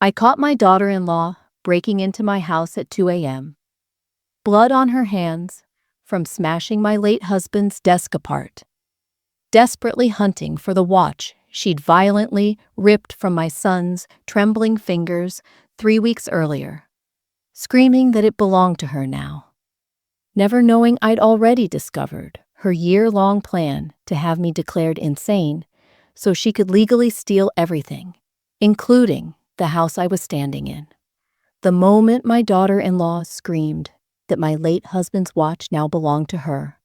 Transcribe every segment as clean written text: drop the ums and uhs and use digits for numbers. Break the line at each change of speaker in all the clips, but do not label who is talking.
I caught my daughter-in-law breaking into my house at 2 a.m., blood on her hands from smashing my late husband's desk apart, desperately hunting for the watch she'd violently ripped from my son's trembling fingers 3 weeks earlier, screaming that it belonged to her now, never knowing I'd already discovered her year-long plan to have me declared insane so she could legally steal everything, including the house I was standing in. The moment my daughter-in-law screamed that my late husband's watch now belonged to her,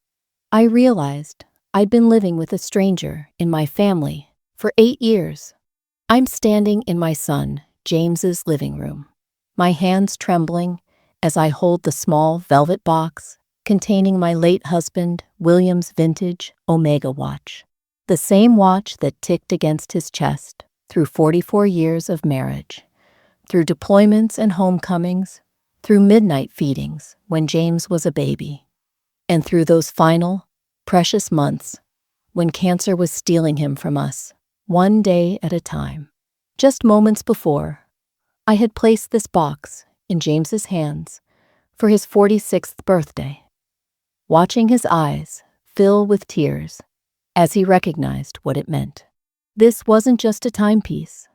I realized I'd been living with a stranger in my family for 8 years. I'm standing in my son, James's living room, my hands trembling as I hold the small velvet box containing my late husband, William's vintage Omega watch, the same watch that ticked against his chest through 44 years of marriage, through deployments and homecomings, through midnight feedings when James was a baby, and through those final, precious months when cancer was stealing him from us, one day at a time. Just moments before, I had placed this box in James's hands for his 46th birthday, watching his eyes fill with tears as he recognized what it meant. This wasn't just a timepiece.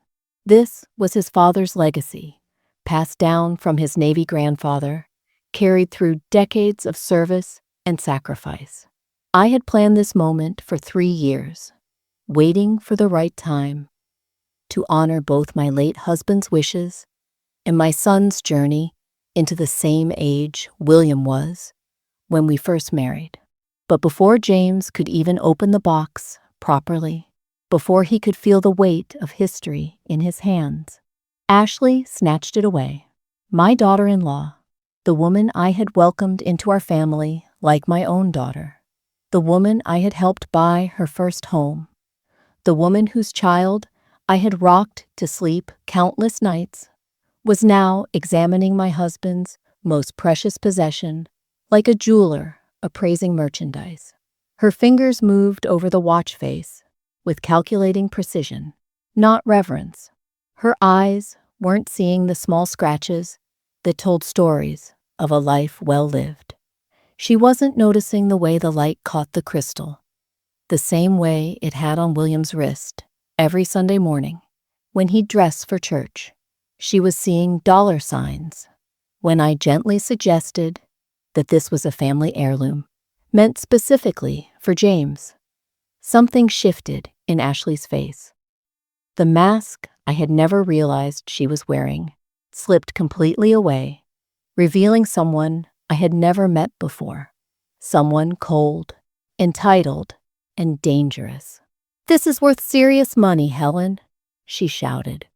This was his father's legacy, passed down from his Navy grandfather, carried through decades of service and sacrifice. I had planned this moment for 3 years, waiting for the right time to honor both my late husband's wishes and my son's journey into the same age William was when we first married. But before James could even open the box properly, before he could feel the weight of history in his hands, Ashley snatched it away. My daughter-in-law, the woman I had welcomed into our family like my own daughter, the woman I had helped buy her first home, the woman whose child I had rocked to sleep countless nights, was now examining my husband's most precious possession like a jeweler appraising merchandise. Her fingers moved over the watch face with calculating precision, not reverence. Her eyes weren't seeing the small scratches that told stories of a life well lived. She wasn't noticing the way the light caught the crystal, the same way it had on William's wrist every Sunday morning when he'd dress for church. She was seeing dollar signs when I gently suggested that this was a family heirloom, meant specifically for James. Something shifted in Ashley's face. The mask I had never realized she was wearing slipped completely away, revealing someone I had never met before. Someone cold, entitled, and dangerous. "This is worth serious money, Helen," she shouted,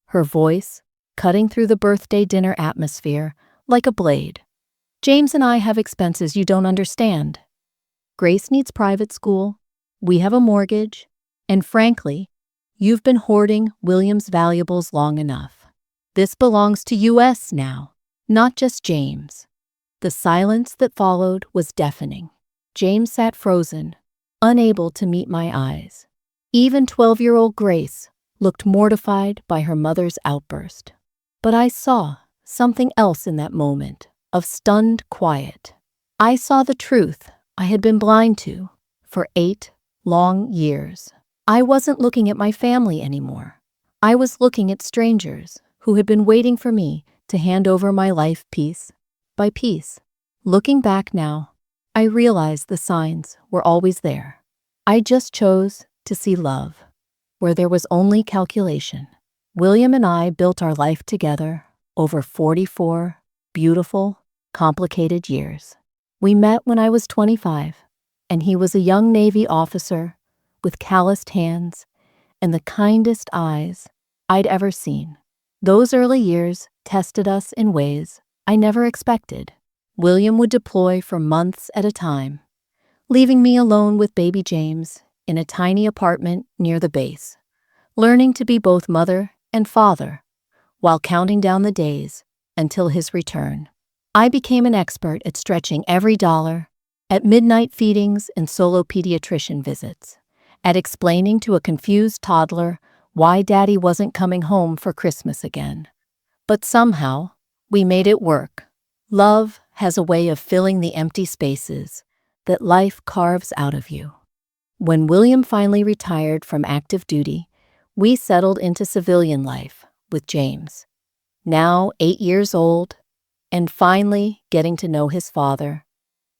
her voice cutting through the birthday dinner atmosphere like a blade. "James and I have expenses you don't understand. Grace needs private school, we have a mortgage, and frankly, you've been hoarding William's valuables long enough. This belongs to us now, not just James." The silence that followed was deafening. James sat frozen, unable to meet my eyes. Even 12-year-old Grace looked mortified by her mother's outburst. But I saw something else in that moment of stunned quiet. I saw the truth I had been blind to for 8 long years. I wasn't looking at my family anymore. I was looking at strangers who had been waiting for me to hand over my life piece by piece. Looking back now, I realized the signs were always there. I just chose to see love where there was only calculation. William and I built our life together over 44 beautiful, complicated years. We met when I was 25, and he was a young Navy officer with calloused hands and the kindest eyes I'd ever seen. Those early years tested us in ways I never expected. William would deploy for months at a time, leaving me alone with baby James in a tiny apartment near the base, learning to be both mother and father while counting down the days until his return. I became an expert at stretching every dollar, at midnight feedings and solo pediatrician visits, at explaining to a confused toddler why Daddy wasn't coming home for Christmas again. But somehow, we made it work. Love has a way of filling the empty spaces that life carves out of you. When William finally retired from active duty, we settled into civilian life with James, now 8 years old, and finally getting to know his father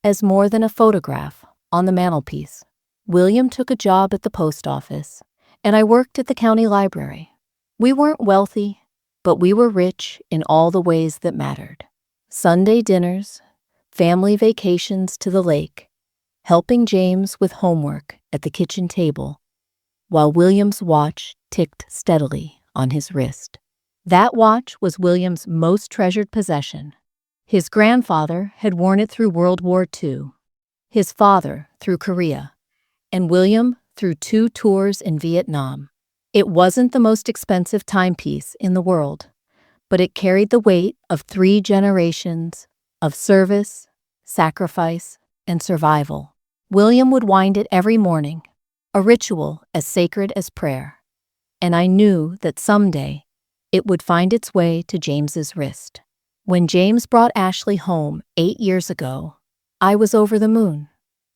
as more than a photograph on the mantelpiece. William took a job at the post office, and I worked at the county library. We weren't wealthy, but we were rich in all the ways that mattered. Sunday dinners, family vacations to the lake, helping James with homework at the kitchen table, while William's watch ticked steadily on his wrist. That watch was William's most treasured possession. His grandfather had worn it through World War II, his father through Korea, and William through 2 tours in Vietnam. It wasn't the most expensive timepiece in the world, but it carried the weight of 3 generations of service, sacrifice, and survival. William would wind it every morning, a ritual as sacred as prayer, and I knew that someday it would find its way to James's wrist. When James brought Ashley home 8 years ago, I was over the moon.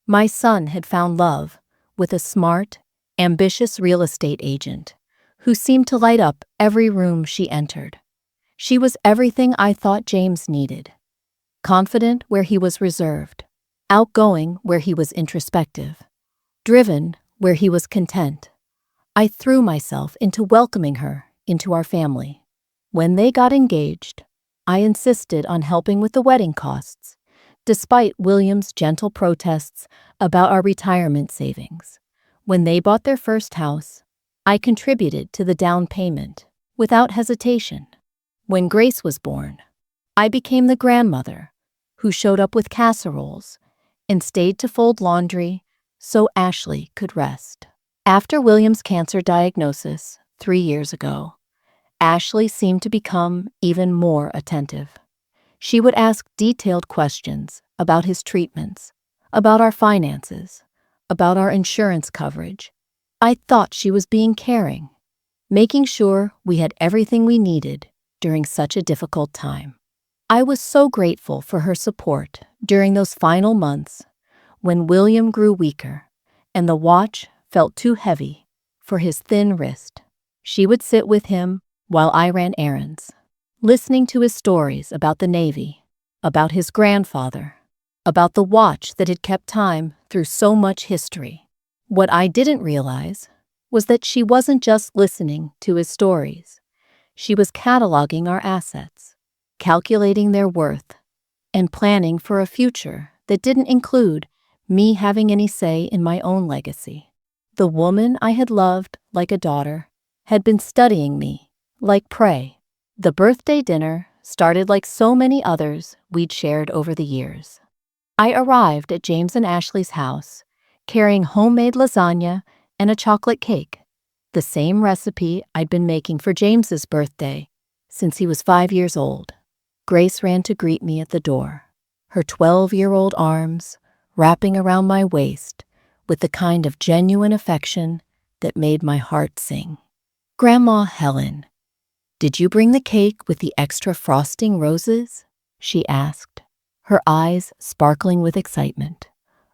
My son had found love with a smart, ambitious real estate agent who seemed to light up every room she entered. She was everything I thought James needed. Confident where he was reserved, outgoing where he was introspective, driven where he was content. I threw myself into welcoming her into our family. When they got engaged, I insisted on helping with the wedding costs, despite William's gentle protests about our retirement savings. When they bought their first house, I contributed to the down payment without hesitation. When Grace was born, I became the grandmother who showed up with casseroles and stayed to fold laundry so Ashley could rest. After William's cancer diagnosis 3 years ago, Ashley seemed to become even more attentive. She would ask detailed questions about his treatments, about our finances, about our insurance coverage. I thought she was being caring, making sure we had everything we needed during such a difficult time. I was so grateful for her support during those final months when William grew weaker and the watch felt too heavy for his thin wrist. She would sit with him while I ran errands, listening to his stories about the Navy, about his grandfather, about the watch that had kept time through so much history. What I didn't realize was that she wasn't just listening to his stories. She was cataloging our assets, calculating their worth, and planning for a future that didn't include me having any say in my own legacy. The woman I had loved like a daughter had been studying me like prey. The birthday dinner started like so many others we'd shared over the years. I arrived at James and Ashley's house carrying homemade lasagna and a chocolate cake, the same recipe I'd been making for James's birthday since he was 5 years old. Grace ran to greet me at the door, her 12-year-old arms wrapping around my waist with the kind of genuine affection that made my heart sing. "Grandma Helen, did you bring the cake with the extra frosting roses?" she asked, her eyes sparkling with excitement.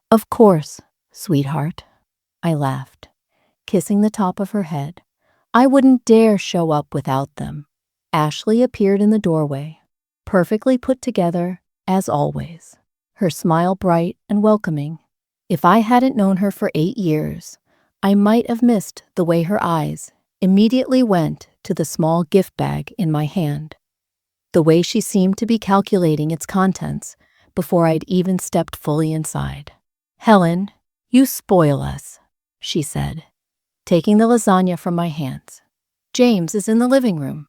"Of course, sweetheart," I laughed, kissing the top of her head. "I wouldn't dare show up without them." Ashley appeared in the doorway, perfectly put together as always, her smile bright and welcoming. If I hadn't known her for 8 years, I might have missed the way her eyes immediately went to the small gift bag in my hand, the way she seemed to be calculating its contents before I'd even stepped fully inside. "Helen, you spoil us," she said, taking the lasagna from my hands. "James is in the living room.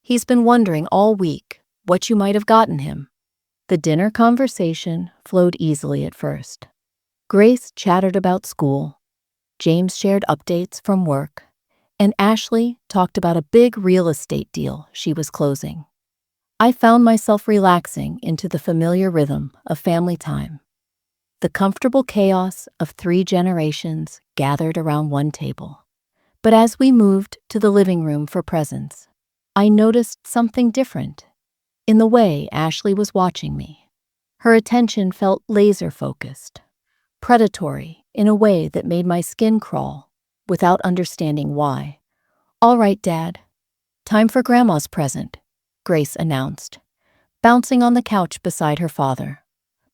He's been wondering all week what you might have gotten him." The dinner conversation flowed easily at first. Grace chattered about school, James shared updates from work, and Ashley talked about a big real estate deal she was closing. I found myself relaxing into the familiar rhythm of family time, the comfortable chaos of 3 generations gathered around one table. But as we moved to the living room for presents, I noticed something different in the way Ashley was watching me. Her attention felt laser-focused, predatory in a way that made my skin crawl without understanding why. "All right, Dad. Time for Grandma's present," Grace announced, bouncing on the couch beside her father.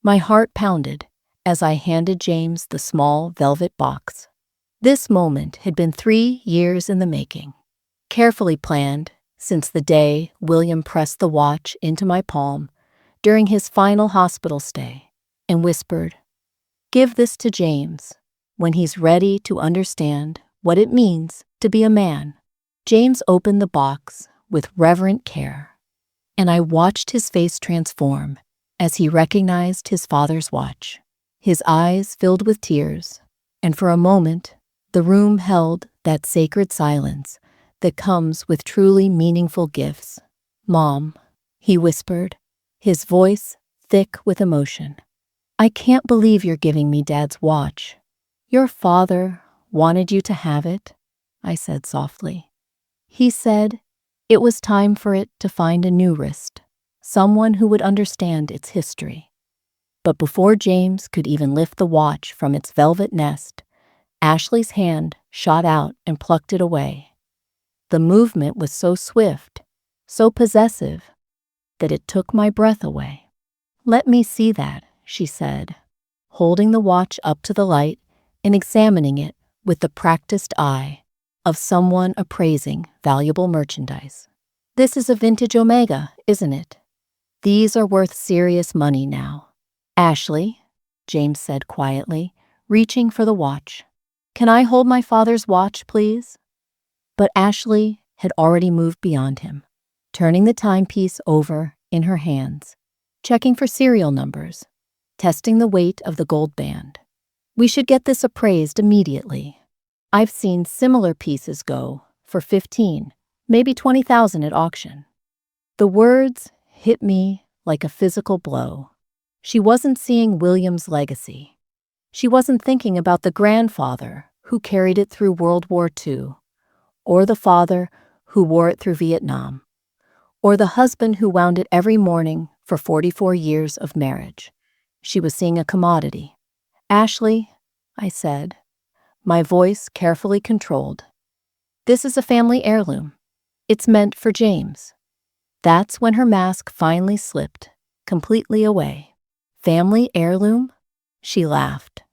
My heart pounded as I handed James the small velvet box. This moment had been 3 years in the making, carefully planned since the day William pressed the watch into my palm during his final hospital stay and whispered, "Give this to James when he's ready to understand what it means to be a man." James opened the box with reverent care, and I watched his face transform as he recognized his father's watch. His eyes filled with tears, and for a moment, the room held that sacred silence that comes with truly meaningful gifts. "Mom," he whispered, his voice thick with emotion, "I can't believe you're giving me Dad's watch." "Your father wanted you to have it," I said softly. "He said it was time for it to find a new wrist, someone who would understand its history." But before James could even lift the watch from its velvet nest, Ashley's hand shot out and plucked it away. The movement was so swift, so possessive, that it took my breath away. "Let me see that," she said, holding the watch up to the light and examining it with the practiced eye of someone appraising valuable merchandise. "This is a vintage Omega, isn't it? These are worth serious money now." "Ashley," James said quietly, reaching for the watch, "can I hold my father's watch, please?" But Ashley had already moved beyond him, turning the timepiece over in her hands, checking for serial numbers, testing the weight of the gold band. "We should get this appraised immediately. I've seen similar pieces go for 15, maybe 20,000 at auction." The words hit me like a physical blow. She wasn't seeing William's legacy. She wasn't thinking about the grandfather who carried it through World War II, or the father who wore it through Vietnam, or the husband who wound it every morning for 44 years of marriage. She was seeing a commodity. "Ashley," I said, my voice carefully controlled, "this is a family heirloom. It's meant for James." That's when her mask finally slipped completely away. "Family heirloom?" She laughed,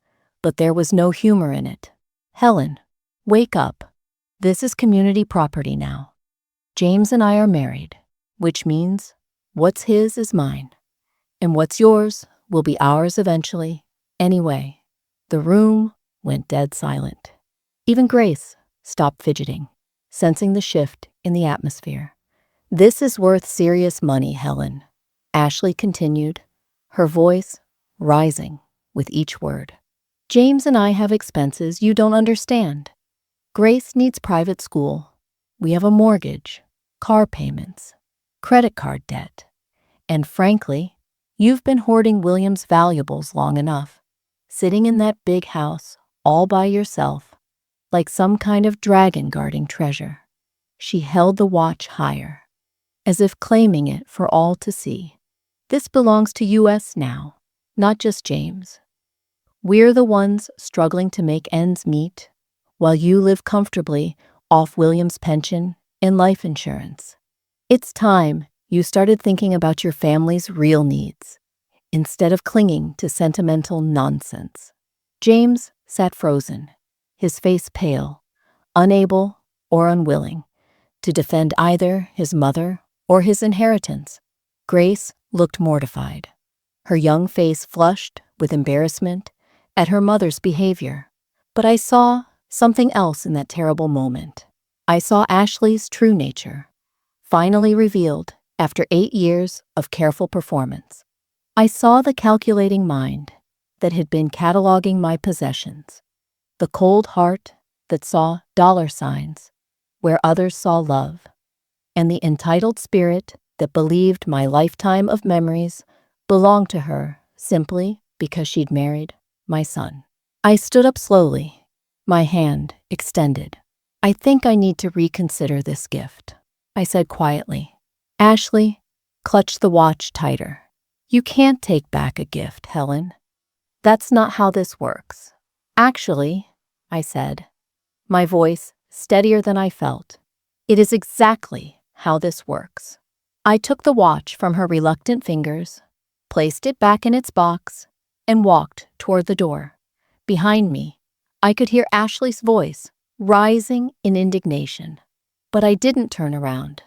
but there was no humor in it. "Helen, wake up. This is community property now. James and I are married, which means what's his is mine, and what's yours will be ours eventually. Anyway." The room went dead silent. Even Grace stopped fidgeting, sensing the shift in the atmosphere. "This is worth serious money, Helen," Ashley continued, her voice rising with each word. "James and I have expenses you don't understand. Grace needs private school. We have a mortgage, car payments, credit card debt. And frankly, you've been hoarding William's valuables long enough, sitting in that big house all by yourself, like some kind of dragon guarding treasure." She held the watch higher, as if claiming it for all to see. "This belongs to US now, not just James. We're the ones struggling to make ends meet, while you live comfortably off William's pension and life insurance. It's time you started thinking about your family's real needs, instead of clinging to sentimental nonsense." James sat frozen, his face pale, unable or unwilling to defend either his mother or his inheritance. Grace looked mortified, her young face flushed with embarrassment at her mother's behavior. But I saw something else in that terrible moment. I saw Ashley's true nature, finally revealed after 8 years of careful performance. I saw the calculating mind that had been cataloging my possessions, the cold heart that saw dollar signs where others saw love, and the entitled spirit that believed my lifetime of memories belonged to her simply because she'd married my son. I stood up slowly, my hand extended. "I think I need to reconsider this gift," I said quietly. Ashley clutched the watch tighter. You can't take back a gift, Helen. That's not how this works. Actually, I said, my voice steadier than I felt, it is exactly how this works. I took the watch from her reluctant fingers, placed it back in its box, and walked toward the door. Behind me, I could hear Ashley's voice rising in indignation. But I didn't turn around.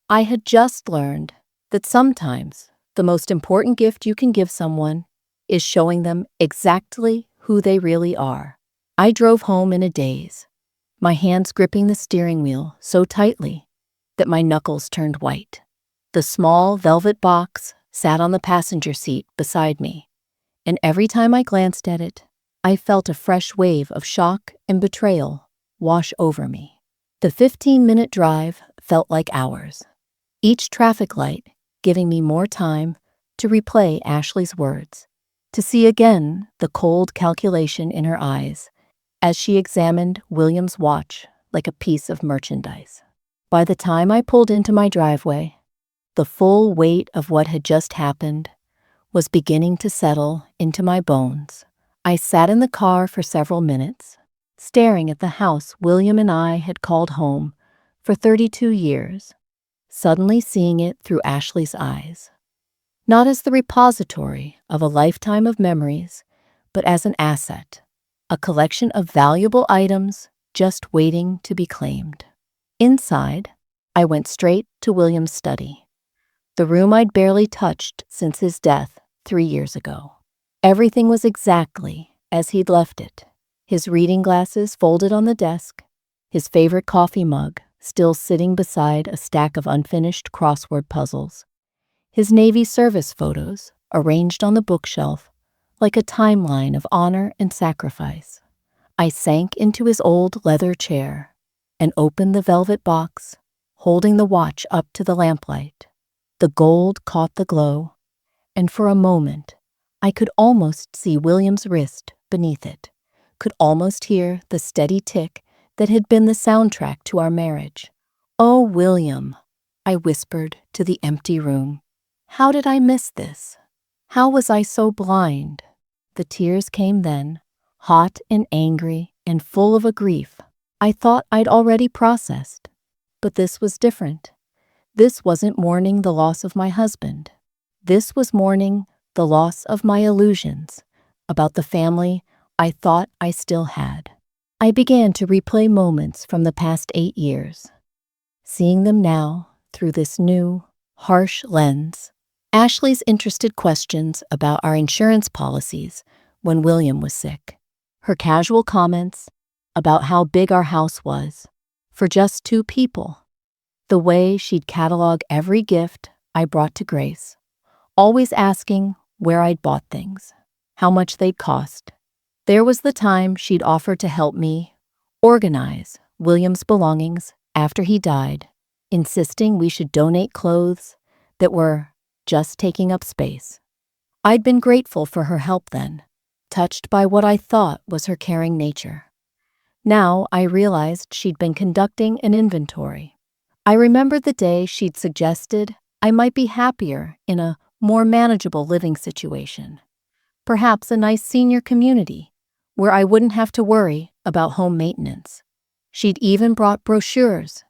I had just learned that sometimes the most important gift you can give someone is showing them exactly who they really are. I drove home in a daze, my hands gripping the steering wheel so tightly that my knuckles turned white. The small velvet box sat on the passenger seat beside me, and every time I glanced at it, I felt a fresh wave of shock and betrayal wash over me. The 15-minute drive felt like hours, each traffic light giving me more time to replay Ashley's words, to see again the cold calculation in her eyes as she examined William's watch like a piece of merchandise. By the time I pulled into my driveway, the full weight of what had just happened was beginning to settle into my bones. I sat in the car for several minutes, staring at the house William and I had called home for 32 years, suddenly seeing it through Ashley's eyes. Not as the repository of a lifetime of memories, but as an asset, a collection of valuable items just waiting to be claimed. Inside, I went straight to William's study, the room I'd barely touched since his death 3 years ago. Everything was exactly as he'd left it. His reading glasses folded on the desk, his favorite coffee mug still sitting beside a stack of unfinished crossword puzzles, his Navy service photos arranged on the bookshelf like a timeline of honor and sacrifice. I sank into his old leather chair and opened the velvet box, holding the watch up to the lamplight. The gold caught the glow, and for a moment, I could almost see William's wrist beneath it, could almost hear the steady tick that had been the soundtrack to our marriage. "Oh, William," I whispered to the empty room. "How did I miss this? How was I so blind?" The tears came then, hot and angry and full of a grief I thought I'd already processed. But this was different. This wasn't mourning the loss of my husband. This was mourning the loss of my illusions about the family I thought I still had. I began to replay moments from the past 8 years, seeing them now through this new, harsh lens. Ashley's interested questions about our insurance policies when William was sick. Her casual comments about how big our house was for just 2 people. The way she'd catalog every gift I brought to Grace, always asking where I'd bought things, how much they'd cost. There was the time she'd offered to help me organize William's belongings after he died, insisting we should donate clothes that were just taking up space. I'd been grateful for her help then, touched by what I thought was her caring nature. Now I realized she'd been conducting an inventory. I remembered the day she'd suggested I might be happier in a more manageable living situation, perhaps a nice senior community where I wouldn't have to worry about home maintenance. She'd even brought brochures,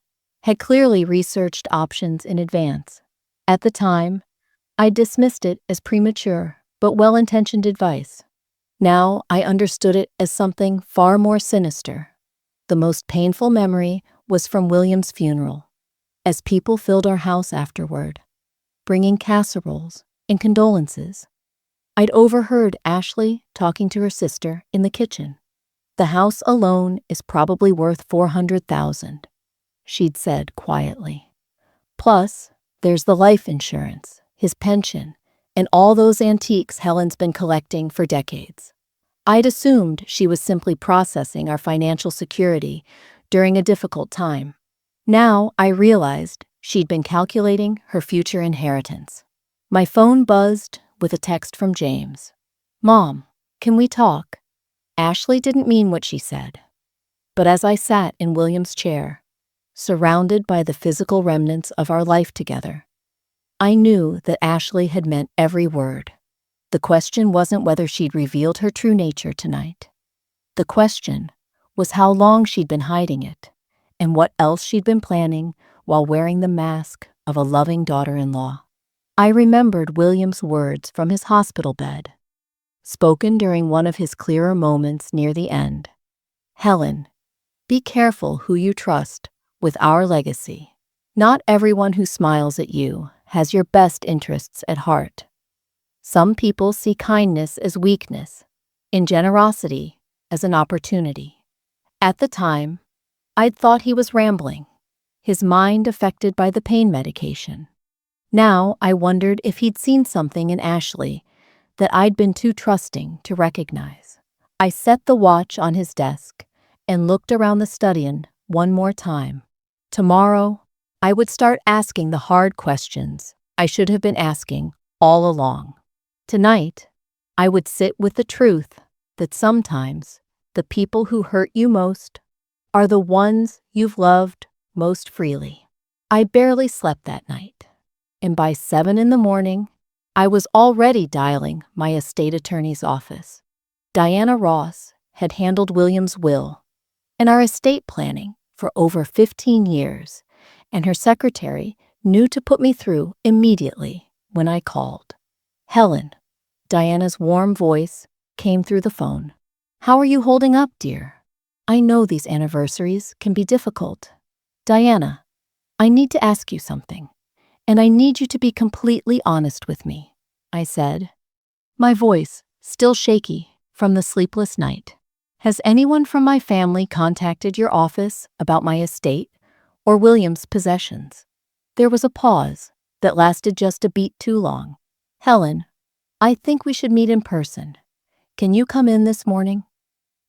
had clearly researched options in advance. At the time, I dismissed it as premature but well-intentioned advice. Now I understood it as something far more sinister. The most painful memory was from William's funeral, as people filled our house afterward, bringing casseroles and condolences. I'd overheard Ashley talking to her sister in the kitchen. "The house alone is probably worth $400,000, she'd said quietly. "Plus, there's the life insurance, his pension, and all those antiques Helen's been collecting for decades." I'd assumed she was simply processing our financial security during a difficult time. Now I realized she'd been calculating her future inheritance. My phone buzzed with a text from James. "Mom, can we talk?" Ashley didn't mean what she said. But as I sat in William's chair, surrounded by the physical remnants of our life together. I knew that Ashley had meant every word. The question wasn't whether she'd revealed her true nature tonight. The question was how long she'd been hiding it, and what else she'd been planning while wearing the mask of a loving daughter-in-law. I remembered William's words from his hospital bed, spoken during one of his clearer moments near the end. "Helen, be careful who you trust with our legacy. Not everyone who smiles at you has your best interests at heart. Some people see kindness as weakness, and generosity as an opportunity." At the time, I'd thought he was rambling, his mind affected by the pain medication. Now I wondered if he'd seen something in Ashley that I'd been too trusting to recognize. I set the watch on his desk and looked around the study one more time. Tomorrow, I would start asking the hard questions I should have been asking all along. Tonight, I would sit with the truth that sometimes the people who hurt you most are the ones you've loved most freely. I barely slept that night, and by 7 in the morning, I was already dialing my estate attorney's office. Diana Ross had handled William's will and our estate planning for over 15 years, and her secretary knew to put me through immediately when I called. "Helen," Diana's warm voice came through the phone. "How are you holding up, dear? I know these anniversaries can be difficult. Diana, I need to ask you something, and I need you to be completely honest with me," I said, my voice still shaky from the sleepless night. "Has anyone from my family contacted your office about my estate or William's possessions?" There was a pause that lasted just a beat too long. "Helen, I think we should meet in person. Can you come in this morning?"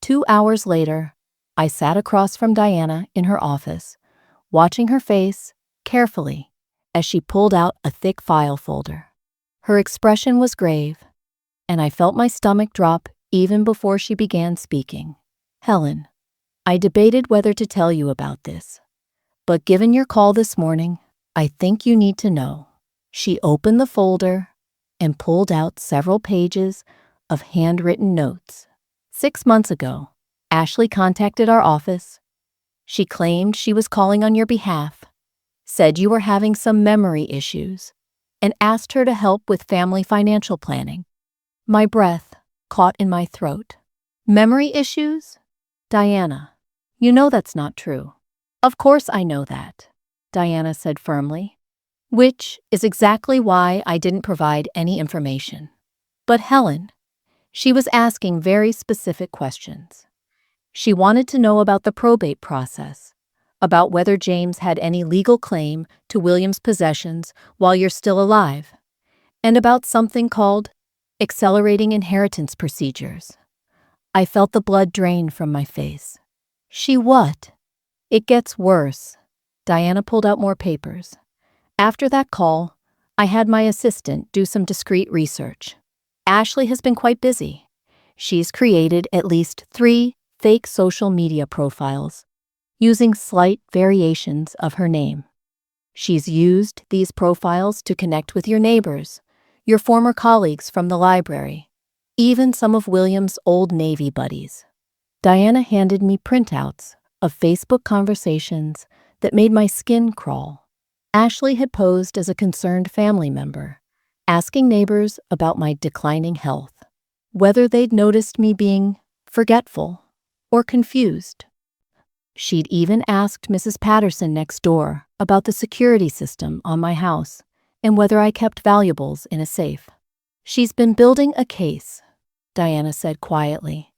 2 hours later, I sat across from Diana in her office, watching her face carefully as she pulled out a thick file folder. Her expression was grave, and I felt my stomach drop even before she began speaking. "Helen, I debated whether to tell you about this, but given your call this morning, I think you need to know." She opened the folder and pulled out several pages of handwritten notes. 6 months ago, Ashley contacted our office. She claimed she was calling on your behalf, said you were having some memory issues, and asked her to help with family financial planning. My breath caught in my throat. "Memory issues? Diana, you know that's not true." "Of course I know that," Diana said firmly, which is exactly why I didn't provide any information. But Helen, she was asking very specific questions. She wanted to know about the probate process, about whether James had any legal claim to William's possessions while you're still alive, and about something called accelerating inheritance procedures. I felt the blood drain from my face. "She what?" "It gets worse." Diana pulled out more papers. "After that call, I had my assistant do some discreet research. Ashley has been quite busy. She's created at least 3 fake social media profiles using slight variations of her name. She's used these profiles to connect with your neighbors, your former colleagues from the library, even some of William's old Navy buddies." Diana handed me printouts of Facebook conversations that made my skin crawl. Ashley had posed as a concerned family member, asking neighbors about my declining health, whether they'd noticed me being forgetful or confused. She'd even asked Mrs. Patterson next door about the security system on my house and whether I kept valuables in a safe. "She's been building a case," Diana said quietly,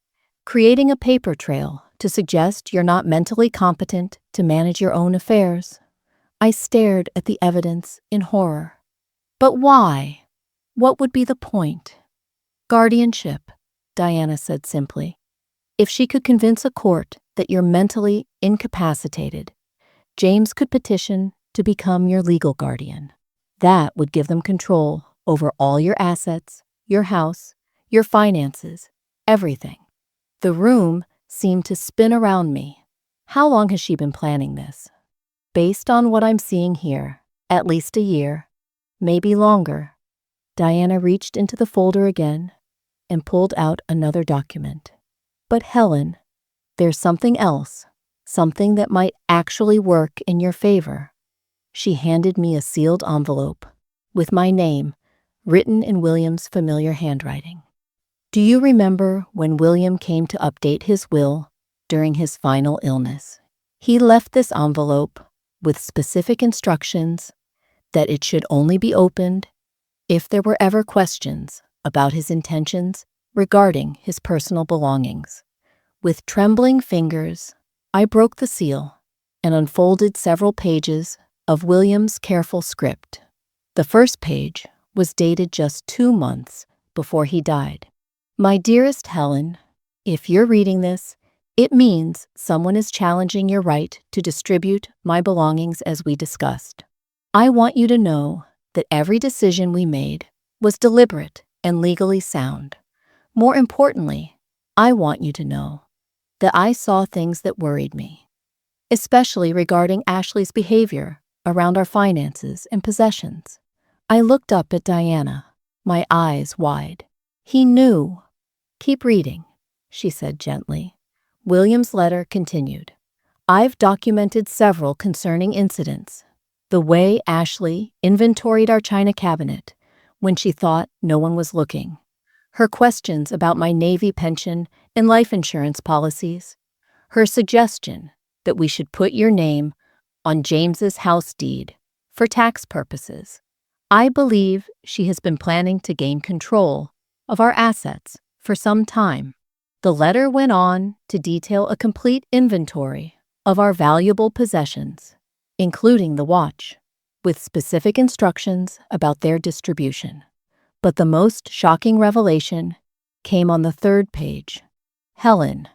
"creating a paper trail to suggest you're not mentally competent to manage your own affairs." I stared at the evidence in horror. "But why? What would be the point?" "Guardianship," Diana said simply. "If she could convince a court that you're mentally incapacitated, James could petition to become your legal guardian. That would give them control over all your assets, your house, your finances, everything." The room seemed to spin around me. How long has she been planning this? Based on what I'm seeing here, at least a year, maybe longer. Diana reached into the folder again and pulled out another document. But Helen, there's something else, something that might actually work in your favor. She handed me a sealed envelope with my name written in William's familiar handwriting. Do you remember when William came to update his will during his final illness? He left this envelope with specific instructions that it should only be opened if there were ever questions about his intentions regarding his personal belongings. With trembling fingers, I broke the seal and unfolded several pages of William's careful script. The first page was dated just 2 months before he died. My dearest Helen, if you're reading this, it means someone is challenging your right to distribute my belongings as we discussed. I want you to know that every decision we made was deliberate and legally sound. More importantly, I want you to know that I saw things that worried me, especially regarding Ashley's behavior around our finances and possessions. I looked up at Diana, my eyes wide. He knew. Keep reading, she said gently. William's letter continued. I've documented several concerning incidents. The way Ashley inventoried our china cabinet when she thought no one was looking. Her questions about my Navy pension and life insurance policies. Her suggestion that we should put your name on James's house deed for tax purposes. I believe she has been planning to gain control of our assets for some time. The letter went on to detail a complete inventory of our valuable possessions, including the watch, with specific instructions about their distribution. But the most shocking revelation came on the 3rd page. Helen,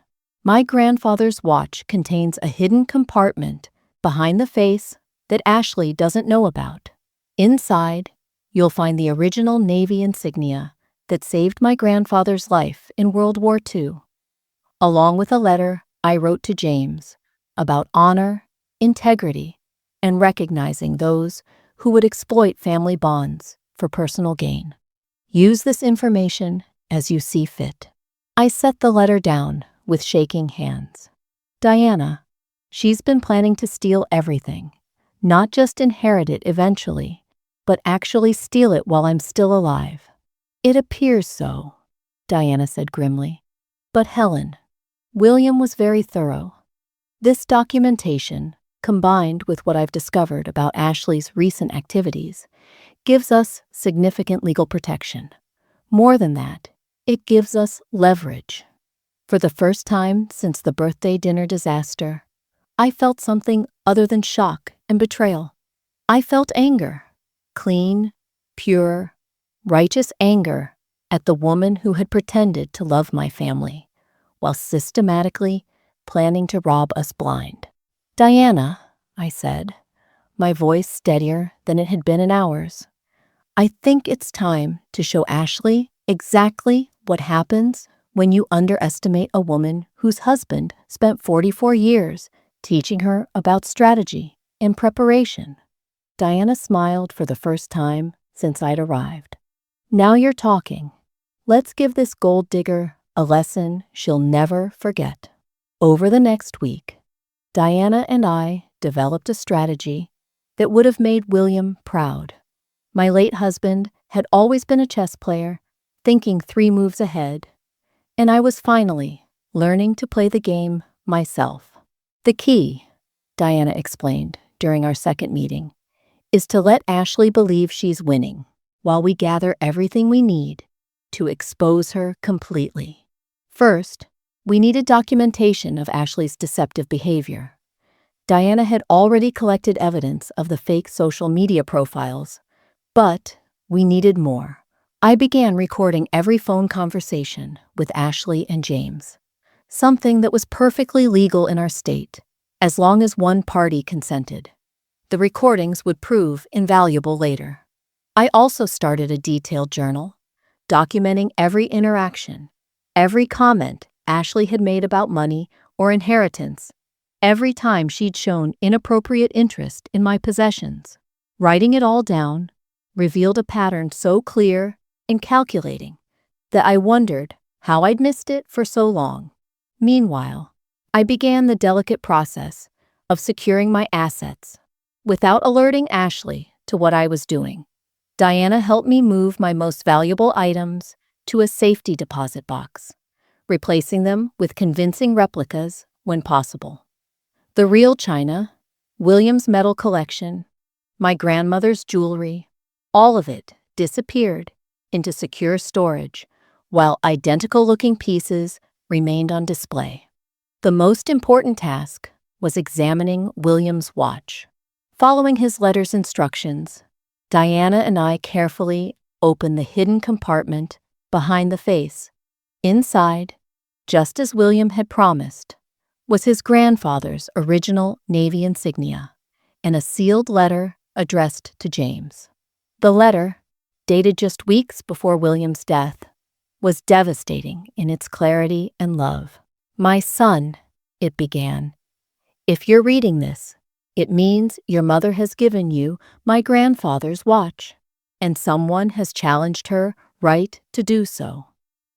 my grandfather's watch contains a hidden compartment behind the face that Ashley doesn't know about. Inside, you'll find the original Navy insignia that saved my grandfather's life in World War II, along with a letter I wrote to James about honor, integrity, and recognizing those who would exploit family bonds for personal gain. Use this information as you see fit. I set the letter down with shaking hands. Diana, she's been planning to steal everything, not just inherit it eventually, but actually steal it while I'm still alive. It appears so, Diana said grimly. But Helen, William was very thorough. This documentation, combined with what I've discovered about Ashley's recent activities, gives us significant legal protection. More than that, it gives us leverage. For the first time since the birthday dinner disaster, I felt something other than shock and betrayal. I felt anger, clean, pure, righteous anger at the woman who had pretended to love my family while systematically planning to rob us blind. Diana, I said, my voice steadier than it had been in hours, I think it's time to show Ashley exactly what happens when you underestimate a woman whose husband spent 44 years teaching her about strategy and preparation. Diana smiled for the first time since I'd arrived. Now you're talking. Let's give this gold digger a lesson she'll never forget. Over the next week, Diana and I developed a strategy that would have made William proud. My late husband had always been a chess player, thinking 3 moves ahead, and I was finally learning to play the game myself. The key, Diana explained during our second meeting, is to let Ashley believe she's winning while we gather everything we need to expose her completely. First, we needed documentation of Ashley's deceptive behavior. Diana had already collected evidence of the fake social media profiles, but we needed more. I began recording every phone conversation with Ashley and James, something that was perfectly legal in our state, as long as one party consented. The recordings would prove invaluable later. I also started a detailed journal, documenting every interaction, every comment Ashley had made about money or inheritance, every time she'd shown inappropriate interest in my possessions. Writing it all down revealed a pattern so clear and calculating that I wondered how I'd missed it for so long. Meanwhile, I began the delicate process of securing my assets without alerting Ashley to what I was doing. Diana helped me move my most valuable items to a safety deposit box, replacing them with convincing replicas when possible. The real china, William's metal collection, my grandmother's jewelry, all of it disappeared into secure storage, while identical-looking pieces remained on display. The most important task was examining William's watch. Following his letter's instructions, Diana and I carefully opened the hidden compartment behind the face. Inside, just as William had promised, was his grandfather's original Navy insignia and a sealed letter addressed to James. The letter, dated just weeks before William's death, was devastating in its clarity and love. "My son," it began, "if you're reading this, it means your mother has given you my grandfather's watch, and someone has challenged her right to do so.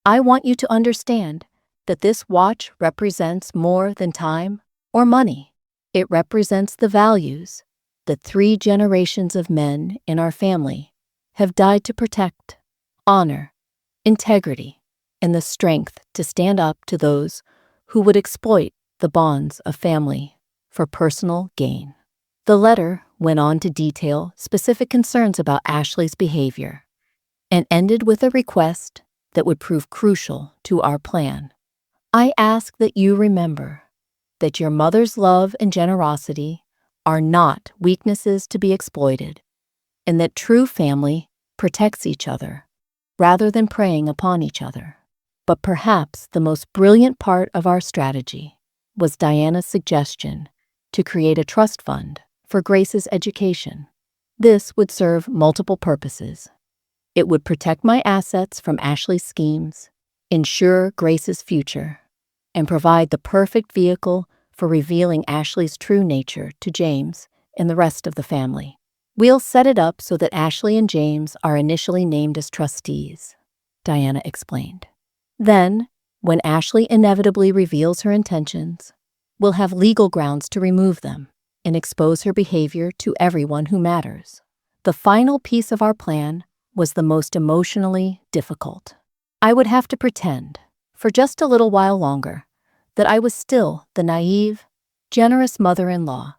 I want you to understand that this watch represents more than time or money. It represents the values that 3 generations of men in our family have died to protect: honor, integrity, and the strength to stand up to those who would exploit the bonds of family for personal gain." The letter went on to detail specific concerns about Ashley's behavior and ended with a request that would prove crucial to our plan. "I ask that you remember that your mother's love and generosity are not weaknesses to be exploited, and that true family protects each other rather than preying upon each other." But perhaps the most brilliant part of our strategy was Diana's suggestion to create a trust fund for Grace's education. This would serve multiple purposes. It would protect my assets from Ashley's schemes, ensure Grace's future, and provide the perfect vehicle for revealing Ashley's true nature to James and the rest of the family. "We'll set it up so that Ashley and James are initially named as trustees," Diana explained. "Then, when Ashley inevitably reveals her intentions, we'll have legal grounds to remove them and expose her behavior to everyone who matters." The final piece of our plan was the most emotionally difficult. I would have to pretend, for just a little while longer, that I was still the naive, generous mother-in-law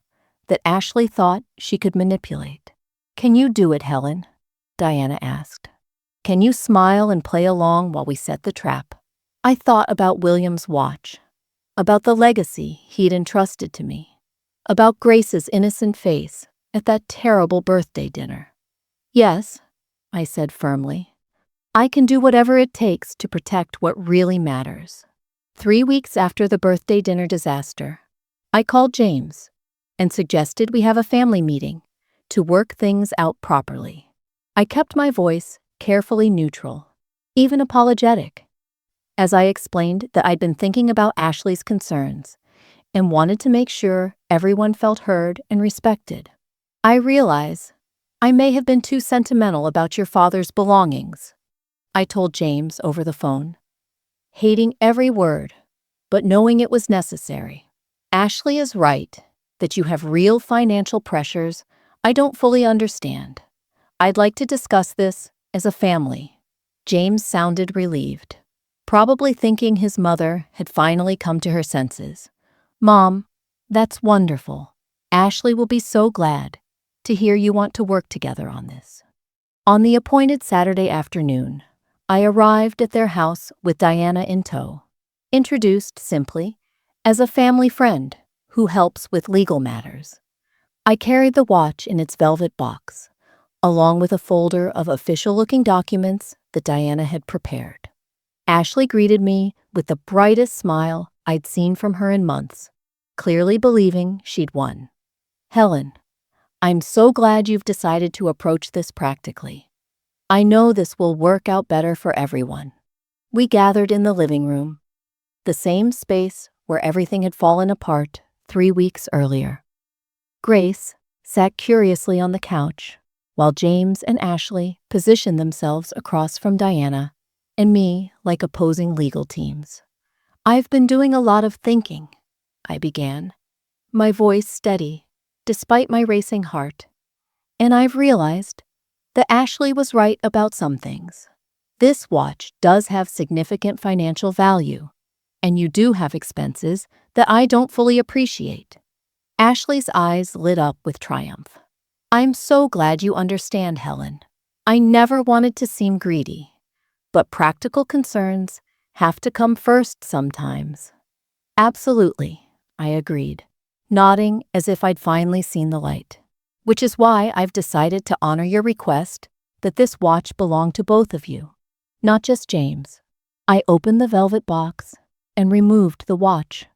that Ashley thought she could manipulate. "Can you do it, Helen?" Diana asked. "Can you smile and play along while we set the trap?" I thought about William's watch, about the legacy he'd entrusted to me, about Grace's innocent face at that terrible birthday dinner. "Yes," I said firmly, "I can do whatever it takes to protect what really matters." 3 weeks after the birthday dinner disaster, I called James and suggested we have a family meeting to work things out properly. I kept my voice carefully neutral, even apologetic, as I explained that I'd been thinking about Ashley's concerns and wanted to make sure everyone felt heard and respected. "I realize I may have been too sentimental about your father's belongings," I told James over the phone, hating every word, but knowing it was necessary. "Ashley is right that you have real financial pressures I don't fully understand. I'd like to discuss this as a family." James sounded relieved, probably thinking his mother had finally come to her senses. "Mom, that's wonderful. Ashley will be so glad to hear you want to work together on this." On the appointed Saturday afternoon, I arrived at their house with Diana in tow, introduced simply as a family friend who helps with legal matters. I carried the watch in its velvet box, along with a folder of official-looking documents that Diana had prepared. Ashley greeted me with the brightest smile I'd seen from her in months, clearly believing she'd won. "Helen, I'm so glad you've decided to approach this practically. I know this will work out better for everyone." We gathered in the living room, the same space where everything had fallen apart 3 weeks earlier. Grace sat curiously on the couch, while James and Ashley positioned themselves across from Diana and me like opposing legal teams. "I've been doing a lot of thinking," I began, my voice steady despite my racing heart. "And I've realized that Ashley was right about some things. This watch does have significant financial value, and you do have expenses that I don't fully appreciate." Ashley's eyes lit up with triumph. "I'm so glad you understand, Helen. I never wanted to seem greedy, but practical concerns have to come first sometimes." "Absolutely," I agreed, nodding as if I'd finally seen the light. "Which is why I've decided to honor your request that this watch belong to both of you, not just James." I opened the velvet box and removed the watch,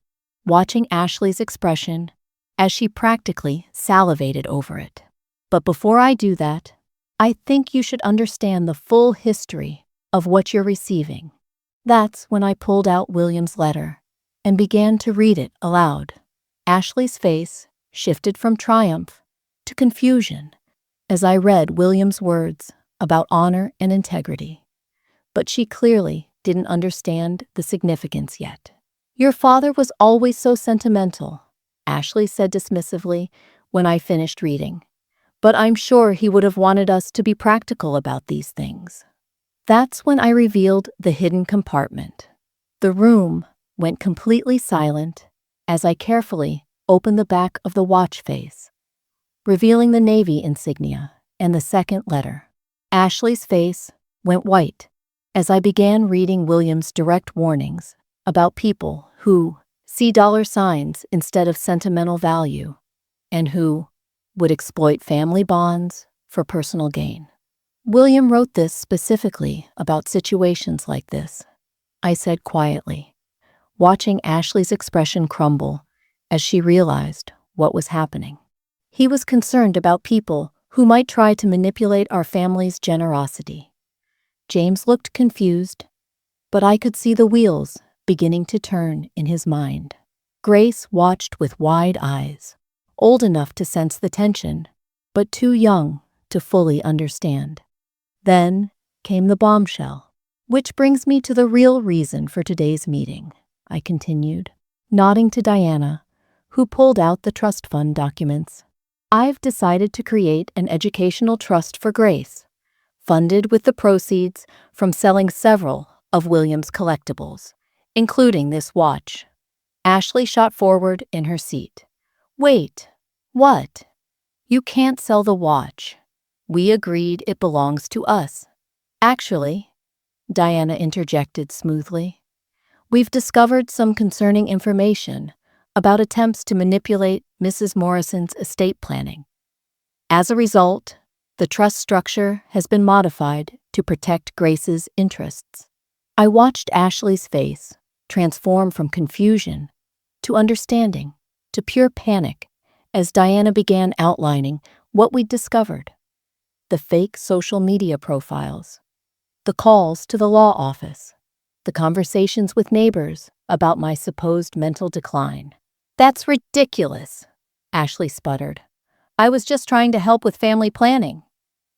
watching Ashley's expression as she practically salivated over it. "But before I do that, I think you should understand the full history of what you're receiving." That's when I pulled out William's letter and began to read it aloud. Ashley's face shifted from triumph to confusion as I read William's words about honor and integrity. But she clearly didn't understand the significance yet. "Your father was always so sentimental," Ashley said dismissively when I finished reading. "But I'm sure he would have wanted us to be practical about these things." That's when I revealed the hidden compartment. The room went completely silent as I carefully opened the back of the watch face, revealing the Navy insignia and the second letter. Ashley's face went white as I began reading William's direct warnings about people who see dollar signs instead of sentimental value and who would exploit family bonds for personal gain. "William wrote this specifically about situations like this," I said quietly, watching Ashley's expression crumble as she realized what was happening. "He was concerned about people who might try to manipulate our family's generosity." James looked confused, but I could see the wheels beginning to turn in his mind. Grace watched with wide eyes, old enough to sense the tension, but too young to fully understand. Then came the bombshell. "Which brings me to the real reason for today's meeting," I continued, nodding to Diana, who pulled out the trust fund documents. "I've decided to create an educational trust for Grace, funded with the proceeds from selling several of William's collectibles, including this watch." Ashley shot forward in her seat. "Wait, what? You can't sell the watch. We agreed it belongs to us." "Actually," Diana interjected smoothly, "we've discovered some concerning information about attempts to manipulate Mrs. Morrison's estate planning. As a result, the trust structure has been modified to protect Grace's interests." I watched Ashley's face transform from confusion to understanding to pure panic as Diana began outlining what we'd discovered: the fake social media profiles, the calls to the law office, the conversations with neighbors about my supposed mental decline. "That's ridiculous," Ashley sputtered. "I was just trying to help with family planning."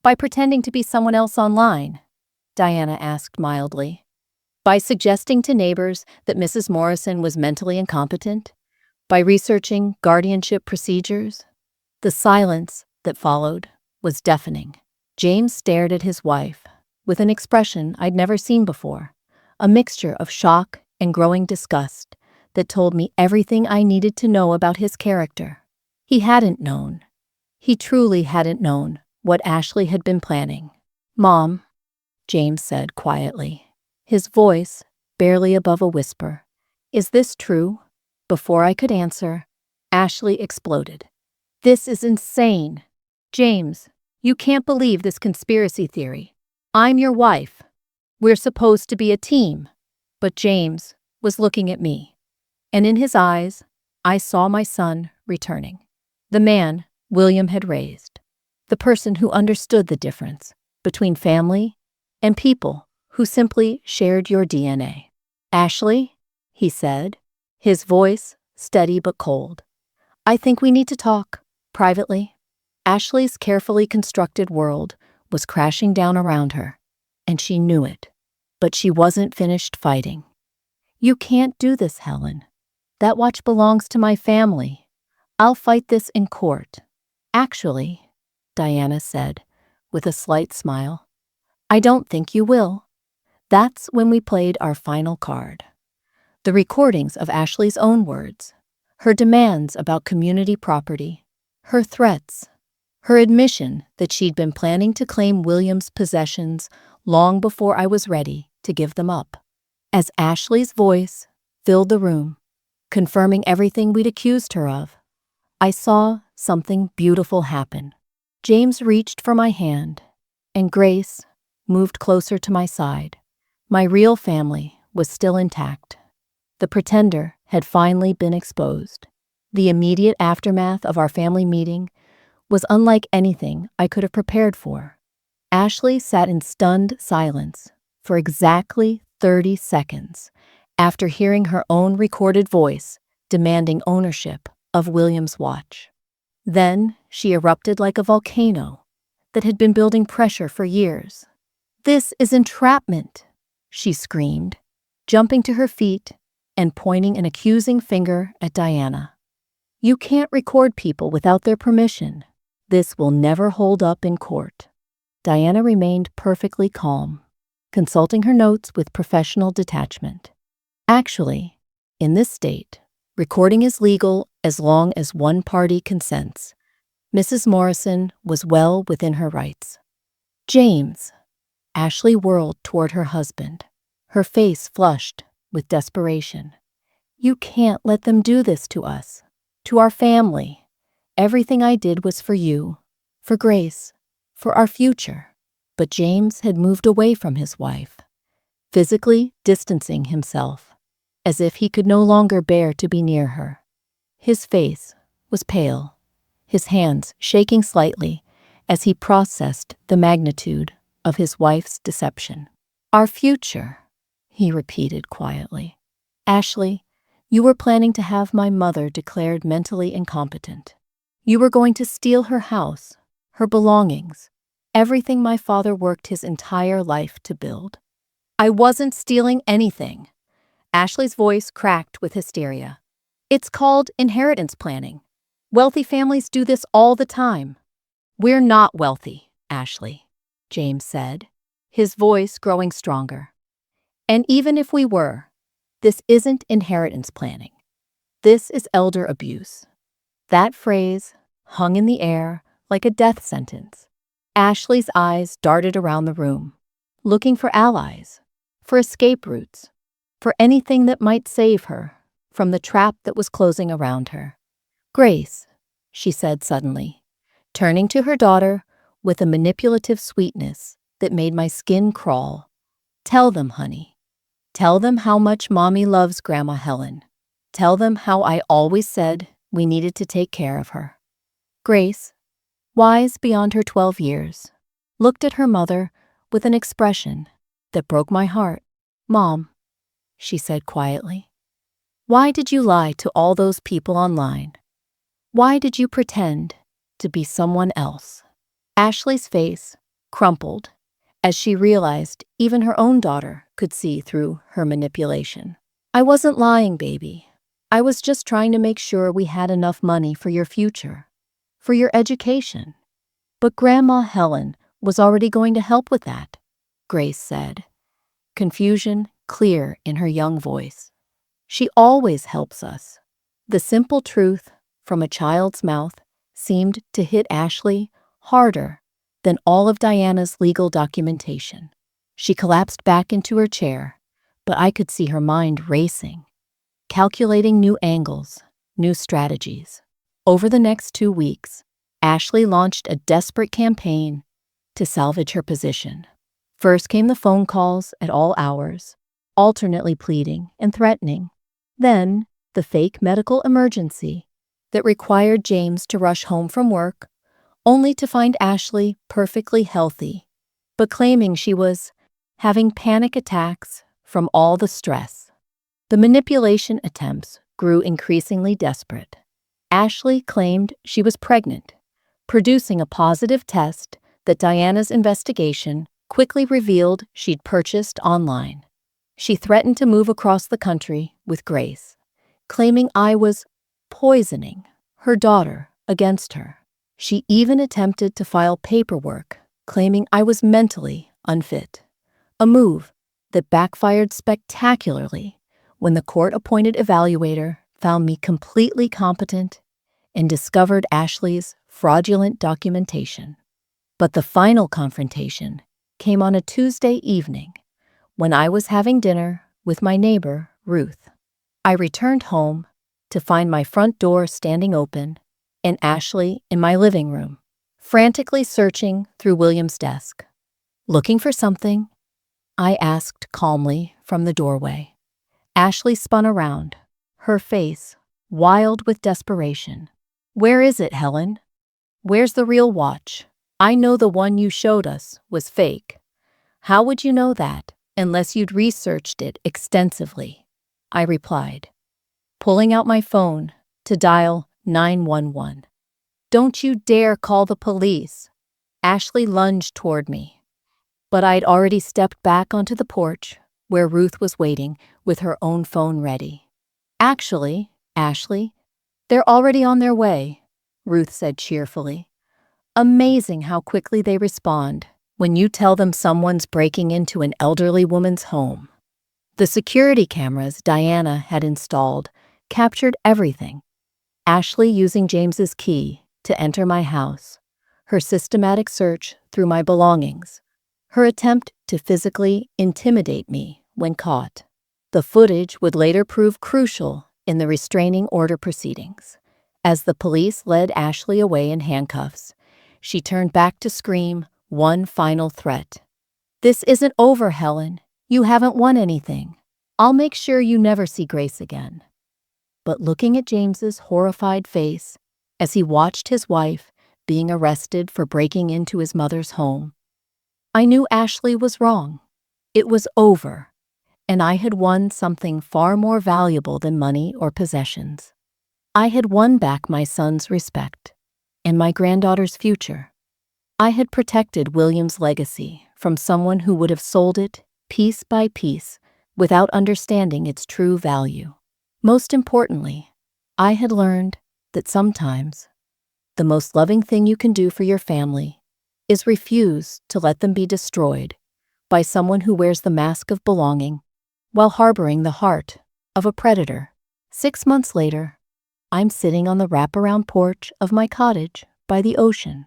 "By pretending to be someone else online?" Diana asked mildly. "By suggesting to neighbors that Mrs. Morrison was mentally incompetent? By researching guardianship procedures?" The silence that followed was deafening. James stared at his wife with an expression I'd never seen before, a mixture of shock and growing disgust that told me everything I needed to know about his character. He hadn't known. He truly hadn't known what Ashley had been planning. "Mom," James said quietly, his voice barely above a whisper, "is this true?" Before I could answer, Ashley exploded. "This is insane. James, you can't believe this conspiracy theory. I'm your wife. We're supposed to be a team." But James was looking at me, and in his eyes, I saw my son returning. The man William had raised. The person who understood the difference between family and people who simply shared your DNA. "Ashley," he said, his voice steady but cold, I think we need to talk, privately. Ashley's carefully constructed world was crashing down around her, and she knew it. But she wasn't finished fighting. You can't do this, Helen. That watch belongs to my family. I'll fight this in court. Actually, Diana said, with a slight smile, I don't think you will. That's when we played our final card. The recordings of Ashley's own words, her demands about community property, her threats, her admission that she'd been planning to claim William's possessions long before I was ready to give them up. As Ashley's voice filled the room, confirming everything we'd accused her of, I saw something beautiful happen. James reached for my hand, and Grace moved closer to my side. My real family was still intact. The pretender had finally been exposed. The immediate aftermath of our family meeting was unlike anything I could have prepared for. Ashley sat in stunned silence for exactly 30 seconds after hearing her own recorded voice demanding ownership of William's watch. Then she erupted like a volcano that had been building pressure for years. "This is entrapment," she screamed, jumping to her feet and pointing an accusing finger at Diana. "You can't record people without their permission. This will never hold up in court." Diana remained perfectly calm, consulting her notes with professional detachment. Actually, in this state, recording is legal as long as one party consents. Mrs. Morrison was well within her rights. "James," Ashley whirled toward her husband, her face flushed with desperation. "You can't let them do this to us, to our family. Everything I did was for you, for Grace, for our future." But James had moved away from his wife, physically distancing himself, as if he could no longer bear to be near her. His face was pale, his hands shaking slightly as he processed the magnitude of his wife's deception. "Our future," he repeated quietly. "Ashley, you were planning to have my mother declared mentally incompetent. You were going to steal her house, her belongings, everything my father worked his entire life to build." "I wasn't stealing anything." Ashley's voice cracked with hysteria. "It's called inheritance planning. Wealthy families do this all the time." "We're not wealthy, Ashley," James said, his voice growing stronger. "And even if we were, this isn't inheritance planning. This is elder abuse." That phrase hung in the air like a death sentence. Ashley's eyes darted around the room, looking for allies, for escape routes, for anything that might save her from the trap that was closing around her. "Grace," she said suddenly, turning to her daughter with a manipulative sweetness that made my skin crawl. "Tell them, honey. Tell them how much Mommy loves Grandma Helen. Tell them how I always said we needed to take care of her." Grace, wise beyond her 12 years, looked at her mother with an expression that broke my heart. "Mom," she said quietly, "why did you lie to all those people online? Why did you pretend to be someone else?" Ashley's face crumpled as she realized even her own daughter could see through her manipulation. "I wasn't lying, baby. I was just trying to make sure we had enough money for your future, for your education." "But Grandma Helen was already going to help with that," Grace said, confusion clear in her young voice. "She always helps us." The simple truth from a child's mouth seemed to hit Ashley harder than all of Diana's legal documentation. She collapsed back into her chair, but I could see her mind racing, calculating new angles, new strategies. Over the next 2 weeks, Ashley launched a desperate campaign to salvage her position. First came the phone calls at all hours, alternately pleading and threatening. Then, the fake medical emergency that required James to rush home from work, only to find Ashley perfectly healthy, but claiming she was having panic attacks from all the stress. The manipulation attempts grew increasingly desperate. Ashley claimed she was pregnant, producing a positive test that Diana's investigation quickly revealed she'd purchased online. She threatened to move across the country with Grace, claiming I was poisoning her daughter against her. She even attempted to file paperwork claiming I was mentally unfit, a move that backfired spectacularly when the court-appointed evaluator found me completely competent and discovered Ashley's fraudulent documentation. But the final confrontation came on a Tuesday evening when I was having dinner with my neighbor, Ruth. I returned home to find my front door standing open and Ashley in my living room, frantically searching through William's desk. "Looking for something?" I asked calmly from the doorway. Ashley spun around, her face wild with desperation. "Where is it, Helen? Where's the real watch? I know the one you showed us was fake." "How would you know that unless you'd researched it extensively?" I replied, pulling out my phone to dial 911. "Don't you dare call the police." Ashley lunged toward me, but I'd already stepped back onto the porch where Ruth was waiting with her own phone ready. "Actually, Ashley, they're already on their way," Ruth said cheerfully. "Amazing how quickly they respond when you tell them someone's breaking into an elderly woman's home." The security cameras Diana had installed captured everything. Ashley using James's key to enter my house, her systematic search through my belongings, her attempt to physically intimidate me when caught. The footage would later prove crucial in the restraining order proceedings. As the police led Ashley away in handcuffs, she turned back to scream one final threat. "This isn't over, Helen. You haven't won anything. I'll make sure you never see Grace again." But looking at James's horrified face as he watched his wife being arrested for breaking into his mother's home, I knew Ashley was wrong. It was over, and I had won something far more valuable than money or possessions. I had won back my son's respect and my granddaughter's future. I had protected William's legacy from someone who would have sold it piece by piece without understanding its true value. Most importantly, I had learned that sometimes the most loving thing you can do for your family is refuse to let them be destroyed by someone who wears the mask of belonging while harboring the heart of a predator. 6 months later, I'm sitting on the wraparound porch of my cottage by the ocean,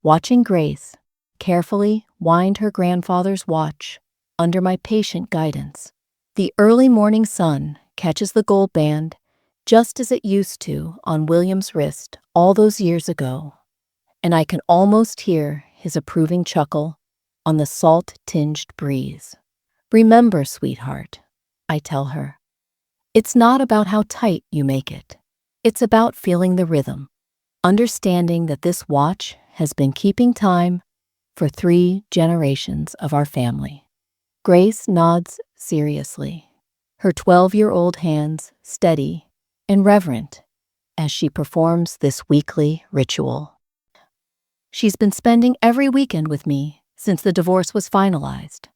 watching Grace carefully wind her grandfather's watch under my patient guidance. The early morning sun catches the gold band just as it used to on William's wrist all those years ago, and I can almost hear his approving chuckle on the salt-tinged breeze. "Remember, sweetheart," I tell her, "it's not about how tight you make it. It's about feeling the rhythm, understanding that this watch has been keeping time for 3 generations of our family." Grace nods seriously, her 12-year-old hands steady and reverent as she performs this weekly ritual. She's been spending every weekend with me since the divorce was finalized,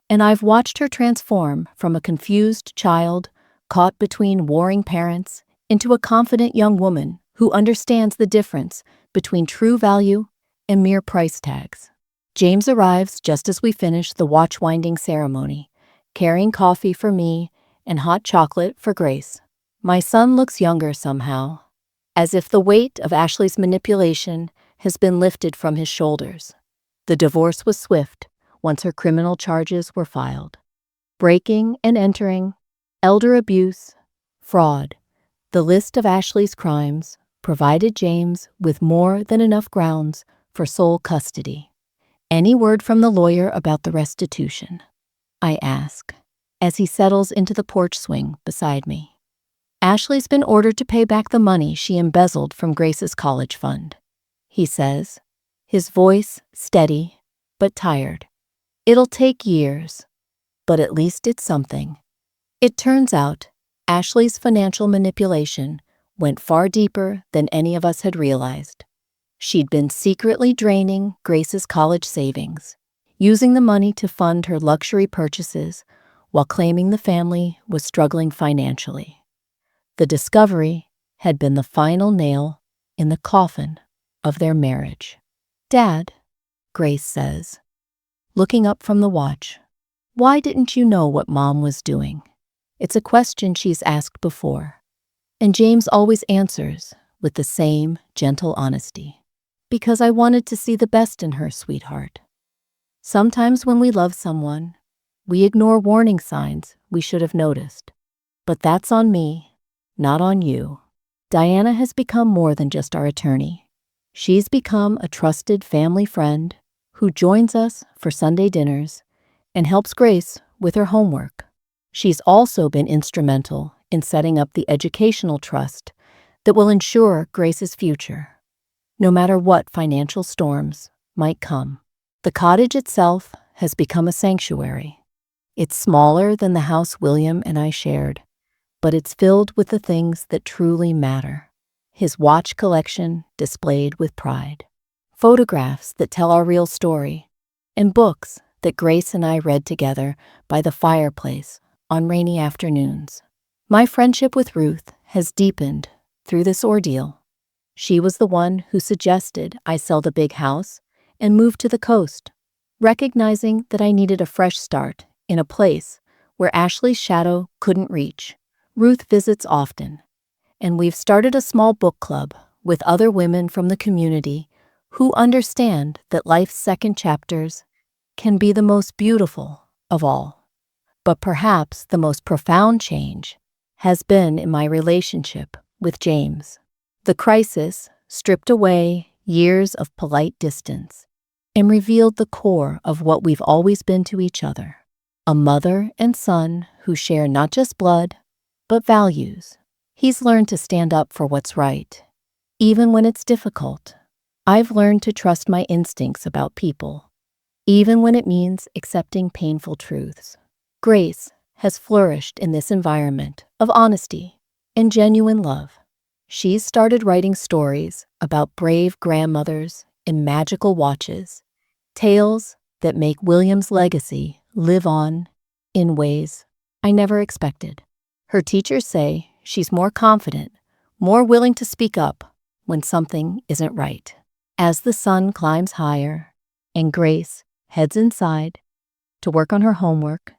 and I've watched her transform from a confused child caught between warring parents into a confident young woman who understands the difference between true value and mere price tags. James arrives just as we finish the watch-winding ceremony, carrying coffee for me and hot chocolate for Grace. My son looks younger somehow, as if the weight of Ashley's manipulation has been lifted from his shoulders. The divorce was swift once her criminal charges were filed. Breaking and entering, elder abuse, fraud. The list of Ashley's crimes provided James with more than enough grounds for sole custody. "Any word from the lawyer about the restitution?" I ask, as he settles into the porch swing beside me. "Ashley's been ordered to pay back the money she embezzled from Grace's college fund," he says, his voice steady but tired. "It'll take years, but at least it's something." It turns out Ashley's financial manipulation went far deeper than any of us had realized. She'd been secretly draining Grace's college savings, using the money to fund her luxury purchases while claiming the family was struggling financially. The discovery had been the final nail in the coffin of their marriage. "Dad," Grace says, looking up from the watch, "why didn't you know what Mom was doing?" It's a question she's asked before, and James always answers with the same gentle honesty. "Because I wanted to see the best in her, sweetheart." Sometimes when we love someone, we ignore warning signs we should have noticed. But that's on me, not on you. Diana has become more than just our attorney. She's become a trusted family friend who joins us for Sunday dinners and helps Grace with her homework. She's also been instrumental in setting up the educational trust that will ensure Grace's future, no matter what financial storms might come. The cottage itself has become a sanctuary. It's smaller than the house William and I shared, but it's filled with the things that truly matter. His watch collection displayed with pride, photographs that tell our real story, and books that Grace and I read together by the fireplace on rainy afternoons. My friendship with Ruth has deepened through this ordeal. She was the one who suggested I sell the big house and move to the coast, recognizing that I needed a fresh start in a place where Ashley's shadow couldn't reach. Ruth visits often, and we've started a small book club with other women from the community who understand that life's second chapters can be the most beautiful of all. But perhaps the most profound change has been in my relationship with James. The crisis stripped away years of polite distance and revealed the core of what we've always been to each other. A mother and son who share not just blood, but values. He's learned to stand up for what's right, even when it's difficult. I've learned to trust my instincts about people, even when it means accepting painful truths. Grace has flourished in this environment of honesty and genuine love. She's started writing stories about brave grandmothers and magical watches, tales that make William's legacy live on in ways I never expected. Her teachers say she's more confident, more willing to speak up when something isn't right. As the sun climbs higher and Grace heads inside to work on her homework,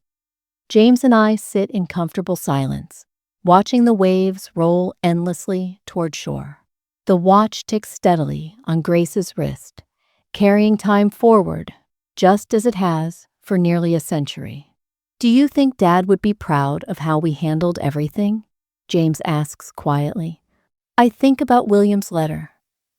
James and I sit in comfortable silence, watching the waves roll endlessly toward shore. The watch ticks steadily on Grace's wrist, carrying time forward, just as it has for nearly a century. "Do you think Dad would be proud of how we handled everything?" James asks quietly. I think about William's letter,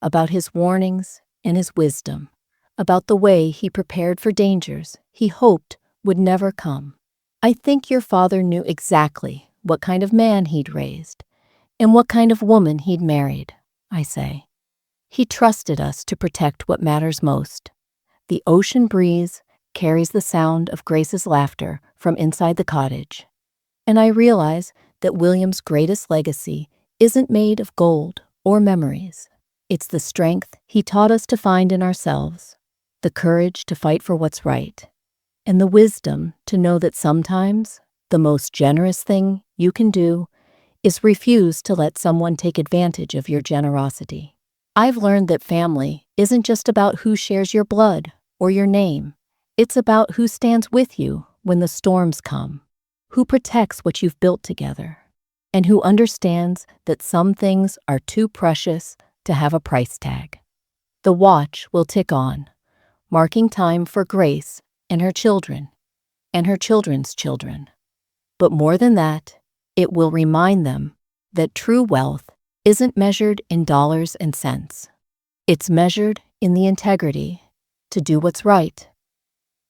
about his warnings and his wisdom, about the way he prepared for dangers he hoped would never come. "I think your father knew exactly what kind of man he'd raised and what kind of woman he'd married," I say. "He trusted us to protect what matters most." The ocean breeze carries the sound of Grace's laughter from inside the cottage, and I realize that William's greatest legacy isn't made of gold or memories. It's the strength he taught us to find in ourselves, the courage to fight for what's right, and the wisdom to know that sometimes the most generous thing you can do is refuse to let someone take advantage of your generosity. I've learned that family isn't just about who shares your blood or your name. It's about who stands with you when the storms come, who protects what you've built together, and who understands that some things are too precious to have a price tag. The watch will tick on, marking time for Grace and her children, and her children's children. But more than that, it will remind them that true wealth isn't measured in dollars and cents. It's measured in the integrity to do what's right,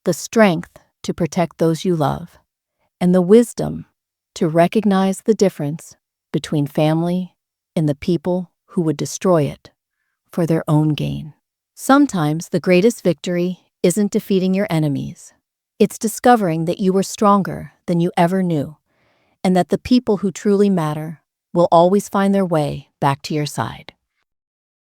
the strength to protect those you love, and the wisdom to recognize the difference between family and the people who would destroy it for their own gain. Sometimes the greatest victory isn't defeating your enemies. It's discovering that you were stronger than you ever knew, and that the people who truly matter will always find their way back to your side.